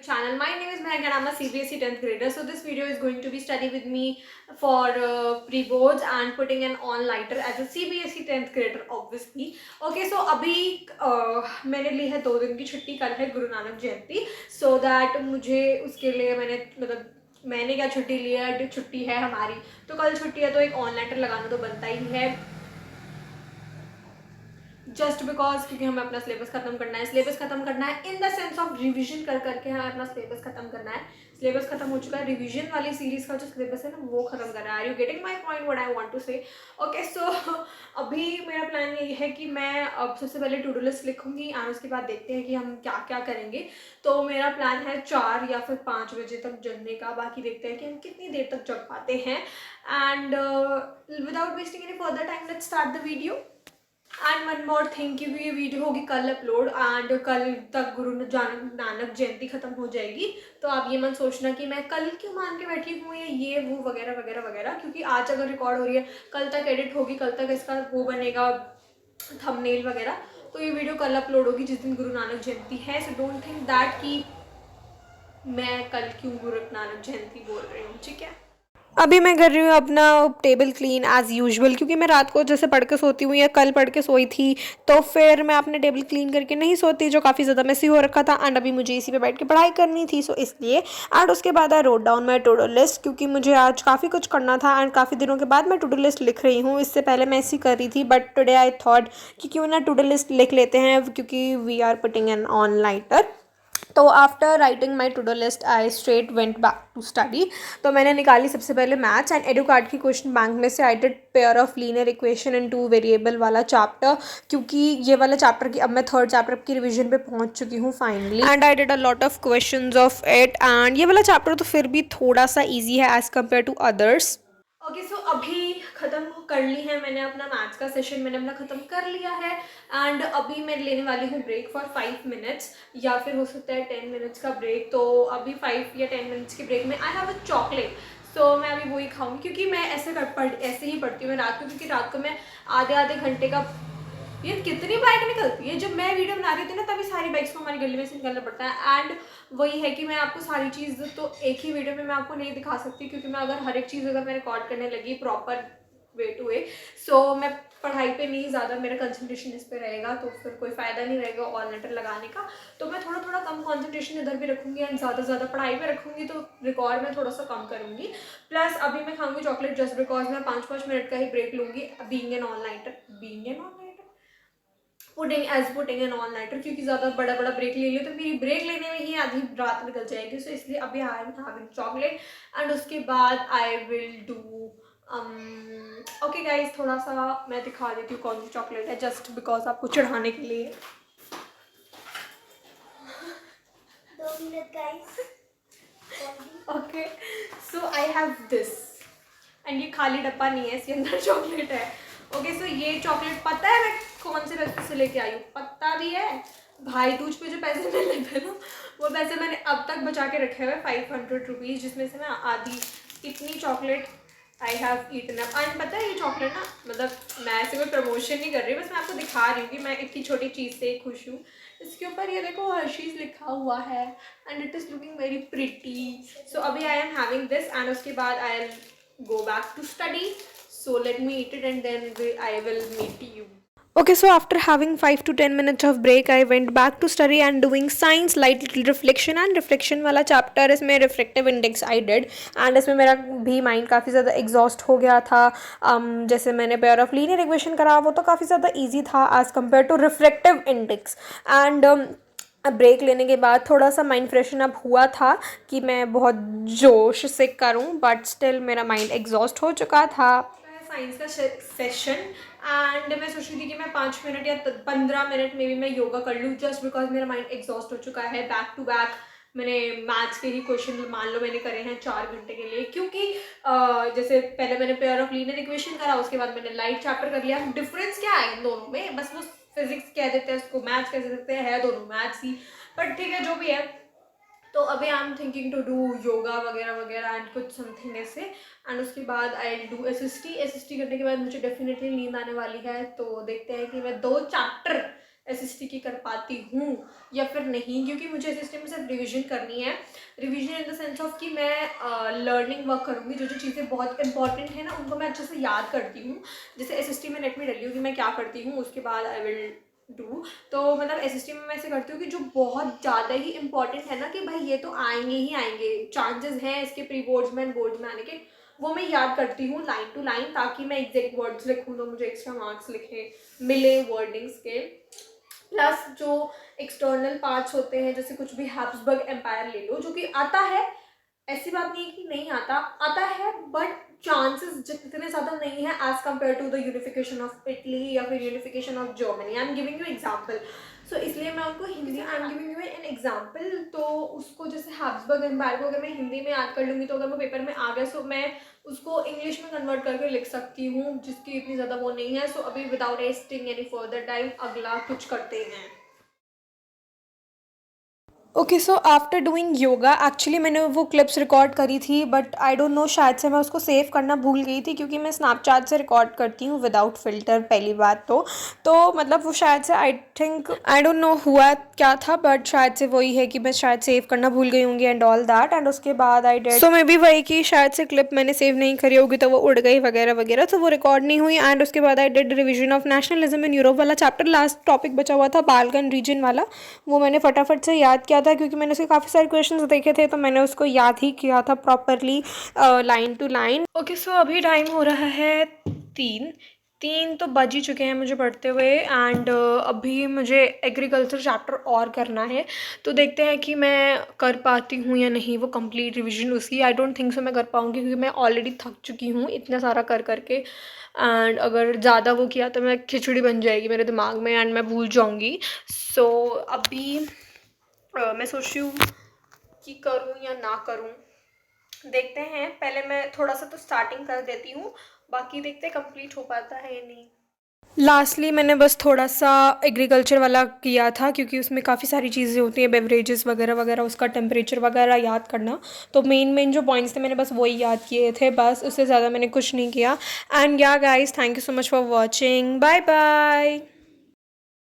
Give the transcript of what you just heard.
YouTube channel. My name is Mehak and I'm a CBSE 10th grader. So this video is going to be study with me for pre-boards and putting an all-nighter as a CBSE 10th grader obviously. Okay, so अभी मैंने ली है 2 दिन की छुट्टी. कल है गुरु नानक जयंती. So that मुझे उसके लिए मैंने क्या छुट्टी ली है, छुट्टी है हमारी तो कल छुट्टी है तो एक ऑन-नाइटर लगाना तो बनता ही है. जस्ट बिकॉज क्योंकि हमें अपना सिलेबस खत्म करना है in the sense of revision करके हमें अपना सिलेबस खत्म करना है. सिलेबस खत्म हो चुका है, रिविजन वाली सीरीज का जो सिलेबस है ना वो खत्म करना है. Are you getting my point what I want to say? Okay, so अभी मेरा प्लान ये है कि मैं अब सबसे पहले टू डू लिस्ट लिखूंगी और उसके बाद देखते हैं कि हम क्या क्या करेंगे. तो मेरा प्लान है 4 या फिर 5 बजे तक जगने का. बाकी देखते हैं कि हम कितनी देर तक जग पाते हैं. And without wasting any further time let's start the video. And one more thing, क्योंकि ये वीडियो होगी कल अपलोड एंड कल तक गुरु नानक जयंती खत्म हो जाएगी. तो आप ये मत सोचना कि मैं कल क्यों मान के बैठी हूँ या ये वो वगैरह वगैरह वगैरह, क्योंकि आज अगर रिकॉर्ड हो रही है कल तक एडिट होगी, कल तक इसका वो बनेगा थंबनेल वगैरह. तो ये वीडियो कल अपलोड होगी जिस दिन गुरु नानक जयंती है. सो डोंट थिंक दैट कि मैं कल क्यों गुरु नानक जयंती बोल रही हूँ. ठीक है, अभी मैं कर रही हूँ अपना टेबल क्लीन एज़ यूजुअल, क्योंकि मैं रात को जैसे पढ़ के सोती हूँ या कल पढ़ के सोई थी तो फिर मैं अपने टेबल क्लीन करके नहीं सोती, जो काफ़ी ज़्यादा मेसी हो रखा था. एंड अभी मुझे इसी पे बैठ के पढ़ाई करनी थी, सो इसलिए. एंड उसके बाद I wrote down my to do list, क्योंकि मुझे आज काफ़ी कुछ करना था एंड काफ़ी दिनों के बाद मैं टू डू लिस्ट लिख रही हूँ. इससे पहले मैं ऐसी कर रही थी बट टुडे आई थॉट कि क्यों ना टू डू लिस्ट लिख लेते हैं, क्योंकि we are putting an all-nighter. तो after writing my to do list I straight went back to study. तो मैंने निकाली सबसे पहले मैथ्स एंड एडुकार्ड की क्वेश्चन बैंक में से. I did pair of linear equation in 2 variable वाला चैप्टर, क्योंकि ये वाला चैप्टर की अब मैं 3rd चैप्टर की रिवीजन पे पहुंच चुकी हूँ finally. And I did a lot of questions of it. And ये वाला चैप्टर तो फिर भी थोड़ा सा ईजी है as compared to others. Okay, so अभी ख़त्म कर ली है मैंने अपना मैथ्स का सेशन, मैंने अपना ख़त्म कर लिया है. एंड अभी मैं लेने वाली हूँ ब्रेक फॉर 5 मिनट्स या फिर हो सकता है 10 मिनट्स का ब्रेक. तो अभी 5 या 10 मिनट्स के ब्रेक में आई हैव अ चॉकलेट. सो मैं अभी वही खाऊंगी, क्योंकि मैं ऐसे ही पढ़ती हूँ मैं रात को, क्योंकि रात को मैं आधे घंटे का. ये कितनी बाइक निकलती है, जब मैं वीडियो बना रही थी ना तभी सारी बाइक्स को हमारी गली में से निकलना पड़ता है. एंड वही है कि मैं आपको सारी चीज़ तो एक ही वीडियो में मैं आपको नहीं दिखा सकती, क्योंकि मैं अगर हर एक चीज़ अगर मैं रिकॉर्ड करने लगी प्रॉपर वे टू वे, सो मैं पढ़ाई पे नहीं ज़्यादा मेरा कंसंट्रेशन इस पे रहेगा, तो फिर कोई फ़ायदा नहीं रहेगा ऑल-नाइटर लगाने का. तो मैं थोड़ा थोड़ा कम कंसंट्रेशन इधर भी रखूँगी एंड ज़्यादा पढ़ाई पे रखूँगी, तो रिकॉर्ड में थोड़ा सा कम करूँगी. प्लस अभी मैं खाऊंगी चॉकलेट जस्ट बिकॉज मैं 5-5 मिनट का ही ब्रेक लूँगी. Being an all nighter putting an all nighter, क्योंकि ज़्यादा बड़ा ब्रेक ले लियो तो मेरी ब्रेक लेने में ही आधी रात निकल जाएगी. सो इसलिए अभी I am having chocolate and उसके बाद I will do. Okay guys, थोड़ा सा मैं दिखा देती हूँ कौन सी चॉकलेट है, जस्ट बिकॉज आपको चढ़ाने के लिए. 2 minute guys. Okay, so I have this and ये खाली डब्बा नहीं है, इसके अंदर चॉकलेट है. ओके, सो ये चॉकलेट पता है मैं कौन से पैसे से लेके आई हूँ, पता भी है. भाई दूज पे जो पैसे मिले थे ना, वो पैसे मैंने अब तक बचा के रखे हुए 500 रुपीज़, जिसमें से ना आधी इतनी chocolate I have eaten up. And पता है ये चॉकलेट ना, मतलब मैं ऐसे कोई प्रमोशन नहीं कर रही, बस मैं आपको दिखा रही हूँ कि मैं इतनी छोटी चीज़ से खुश हूँ. इसके ऊपर ये देखो हर्शीज़ लिखा हुआ है and it is looking very pretty. So अभी I am having this and उसके बाद I will go back to study. So let me eat it and then I will meet you. Okay, so after having 5 to 10 minutes of break, I went back to study and doing science light little reflection. and reflection वाला chapter इसमें refractive index I did and इसमें मेरा भी mind काफ़ी ज़्यादा exhaust हो गया था. जैसे मैंने pair of linear equation करा वो तो काफ़ी ज़्यादा easy था as compared to refractive index. and break लेने के बाद थोड़ा सा माइंड फ्रेशन अप हुआ था कि मैं बहुत जोश से करूं, बट स्टिल मेरा माइंड एग्जॉस्ट हो चुका था. साइंस का सेशन एंड मैं सोच रही थी कि मैं 5 मिनट या 15 मिनट में भी मैं योगा कर लूँ, जस्ट बिकॉज मेरा माइंड एग्जॉस्ट हो चुका है. बैक टू बैक मैंने मैथ्स के ही क्वेश्चन मान लो मैंने करे हैं 4 घंटे के लिए, क्योंकि जैसे पहले मैंने पेयर ऑफ लीनियर इक्वेशन करा, उसके बाद मैंने लाइट चैप्टर कर लिया. डिफरेंस क्या है इन दोनों में, बस वो फिजिक्स कह देते हैं उसको, मैथ्स कह सकते हैं, है दोनों मैथ्स ही, बट ठीक है जो भी है. तो अभी I am thinking to do yoga वगैरह वगैरह एंड कुछ समथिंग ऐसे. एंड उसके बाद I do S S T करने के बाद मुझे डेफिनेटली नींद आने वाली है. तो देखते हैं कि मैं 2 चैप्टर एसएसटी की कर पाती हूँ या फिर नहीं, क्योंकि मुझे एसएसटी में सिर्फ रिविजन करनी है। Revision in the sense of कि मैं लर्निंग वर्क करूँगी, जो जो चीज़ें बहुत इंपॉर्टेंट है ना उनको मैं अच्छे से याद करती हूँ। जैसे एसएसटी में नेट में डली हूँ कि मैं क्या करती हूँ, उसके बाद आई विल डू। तो मतलब एसएसटी में मैं ऐसे करती हूँ कि जो बहुत ज़्यादा ही इंपॉर्टेंट है ना कि भाई ये तो आएंगे ही आएंगे, चांसेस हैं इसके प्री बोर्ड्स में एंड बोर्ड्स में आने के, वो मैं याद करती हूँ लाइन टू लाइन, ताकि मैं एग्जैक्ट वर्ड्स लिखूँ तो मुझे एक्स्ट्रा मार्क्स लिखे मिले वर्डिंग्स के। प्लस जो एक्सटर्नल पार्ट्स होते हैं, जैसे कुछ भी हैब्सबर्ग एम्पायर ले लो, जो कि आता है, ऐसी बात नहीं है कि नहीं आता, आता है, बट चांसेस जितने ज़्यादा नहीं है as compared to the unification of Italy या फिर unification of Germany. I am giving you example, so इसलिए मैं उनको Hindi, I am giving you an example. तो उसको जैसे हैब्सबर्ग एम्पायर को अगर मैं हिंदी में याद कर लूँगी तो अगर वो पेपर में आ गया, सो मैं उसको इंग्लिश में कन्वर्ट करके लिख सकती हूँ, जिसकी इतनी ज़्यादा वो नहीं है। सो अभी without wasting any further time अगला कुछ करते हैं। Okay, so after doing yoga, actually मैंने वो क्लिप्स रिकॉर्ड करी थी, बट आई डोंट नो, शायद से मैं उसको सेव करना भूल गई थी, क्योंकि मैं स्नैपचैट से रिकॉर्ड करती हूँ विदाउट फ़िल्टर पहली बात तो मतलब वो शायद से, I think, I don't know हुआ क्या था, बट शायद से वही है कि मैं शायद सेव करना भूल गई होंगी एंड ऑल दैट, एंड उसके बाद I did, so may be वही कि शायद से क्लिप मैंने सेव नहीं करी होगी तो वो उड़ गई वगैरह वगैरह, तो वो रिकॉर्ड नहीं हुई। एंड उसके बाद I did revision of nationalism in Europe वाला चैप्टर, लास्ट टॉपिक बचा हुआ था बाल्कन रीजन वाला, वो मैंने फटाफट से याद किया था, क्योंकि मैंने उसके काफ़ी सारे क्वेश्चंस देखे थे, तो मैंने उसको याद ही किया था properly line to line. Okay, so अभी टाइम हो रहा है 3 तो बज ही चुके हैं मुझे पढ़ते हुए, एंड अभी मुझे एग्रीकल्चर चैप्टर और करना है, तो देखते हैं कि मैं कर पाती हूँ या नहीं वो कंप्लीट रिवीजन उसकी। आई डोंट थिंक सो मैं कर पाऊँगी, क्योंकि मैं ऑलरेडी थक चुकी हूँ इतना सारा कर करके, एंड अगर ज़्यादा वो किया तो मैं खिचड़ी बन जाएगी मेरे दिमाग में एंड मैं भूल जाऊँगी। सो अभी मैं सोच रही हूँ कि करूँ या ना करूँ, देखते हैं। पहले मैं थोड़ा सा तो स्टार्टिंग कर देती हूँ, बाकी देखते हैं कंप्लीट हो पाता है या नहीं। लास्टली मैंने बस थोड़ा सा एग्रीकल्चर वाला किया था, क्योंकि उसमें काफ़ी सारी चीज़ें होती हैं, बेवरेजेस वगैरह वगैरह, उसका टेम्परेचर वगैरह याद करना, तो मेन जो पॉइंट्स थे मैंने बस वही याद किए थे, बस उससे ज़्यादा मैंने कुछ नहीं किया। And yeah guys, thank you so much for watching, bye bye.